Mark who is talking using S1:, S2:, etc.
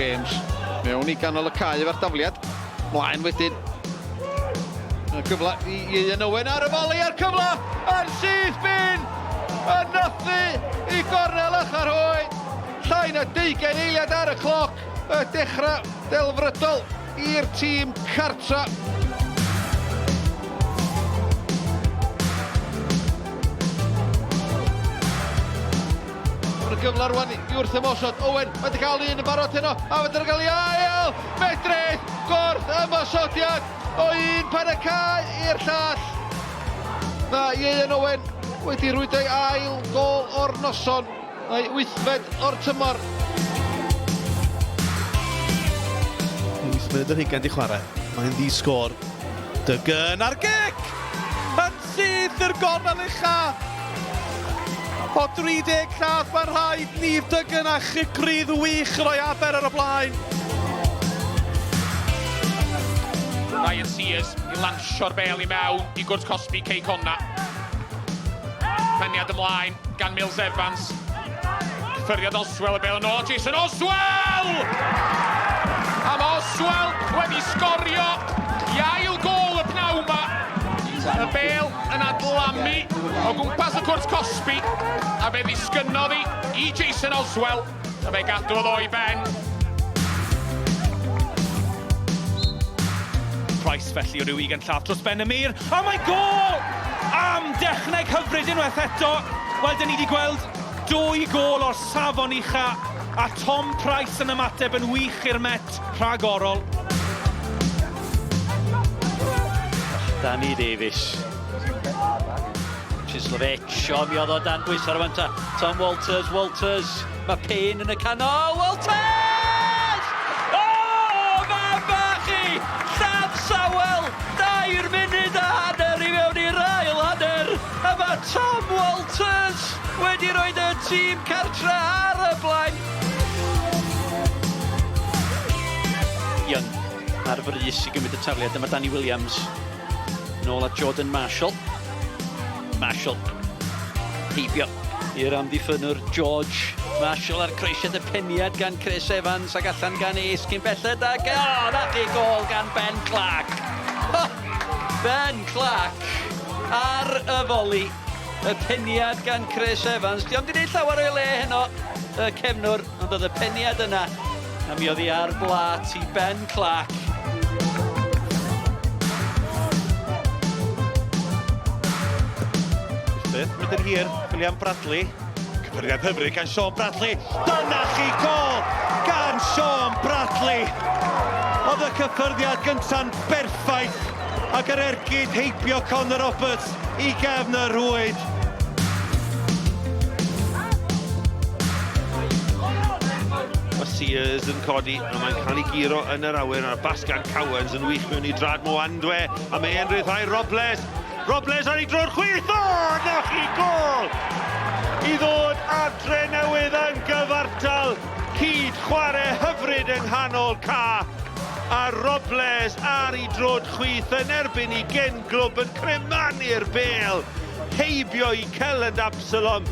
S1: James. Mewn I ganol y cae efo'r dafliad. Mlaen wedyn. Y gyfle I Ieuan Owen ar y foli a'r cyfle. Yn syth bin. Yn nythu I gornel ychyr hwy. Llai na 20 eiliad ar y cloc. Y dechrau delfrydol i'r tîm cartra. Gyfle rwan I wrth ymosod. Owen wedi cael un yn barod heno a wedi cael ei ail. Medrith gwrth ymosodiad o un pan y cae i'r llall. Na Ieuan Owen wedi rwydau ail gol o'r noson. Neu 8fed o'r tymor.
S2: 8 munud yr hugain di chwarae. Mae'n ddi-sgôr. Duggan ar gic! Yn syth i'r gornel ucha! O 30 llath mae'n rhaid Niamh Duggan a chigrydd wych roi Aber ar y blaen.
S3: Ryan Sears I lansio'r bel I mewn I gwrs Cosby Cei Conna. Penniad ymlaen gan Mills Evans. Cyffyriad Oswell y bel yn ôl. Jason Oswell! Am Oswell wedi sgorio I ail gol y pnawn ma. Y bel yn adlamu o gwmpas y cwrs Cosby a fe ddisgynnodd I Jason Oswell a fe gadwodd o'i ben.
S2: Price felly o ryw ugain llath dros ben y mur. A mae'n gol! Am dechneg hyfryd unwaith eto. Wel, dyn ni wedi gweld 2 gol o'r safon ucha a Tom Price yn ymateb yn wych i'r Met rhagorol.
S4: Danny Davies. Chislovec, o mi oedd o dan bwys ar y fanta. Tom Walters. Mae Payne yn y canol. Walters! O, mae bach I! Llansawel! 2 munud a hanner I mewn i'r ail hanner. A mae Tom Walters wedi roed y tîm cartra ar y blaen. Ieuan ar frys I gymryd y tafliad. Dyma Danny Williams. Nôl a Jordan Marshall. Heibio i'r amddiffynwr George Marshall ar croesiad y peniad gan Chris Evans ac allan gan Ace cyn belled ac na chi gol gan Ben Clark. Ben Clark ar y foli. Y peniad gan Chris Evans. Di ond I wneud llawer o'i le heno y cefnwr, ond oedd y peniad yna a mi oedd I ar blat I Ben Clark.
S2: Mynd yn hir, William Bradley. Cyfyriad hyfryd gan Sean Bradley. Dyna chi gol gan Sean Bradley. Oedd y cyffyrddiad gynta'n berffaith ac yr ergyd heibio Conor Roberts I gefn y rwyd. O Sears yn codi a mae'n cael ei giro yn yr awyr a'r Basgan Cowens yn wych mewn I drad Mwandwe a mae e'n ryddhau Robles. Robles ar ei dro'r chwith, na chi gol! I ddod a Drenewydd yn gyfartal, cyd chwarae hyfryd yng nghanol ca. A Robles ar ei drod chwith yn erbyn I gen glwb yn cremannu'r bel, heibio I Celyn Absalom.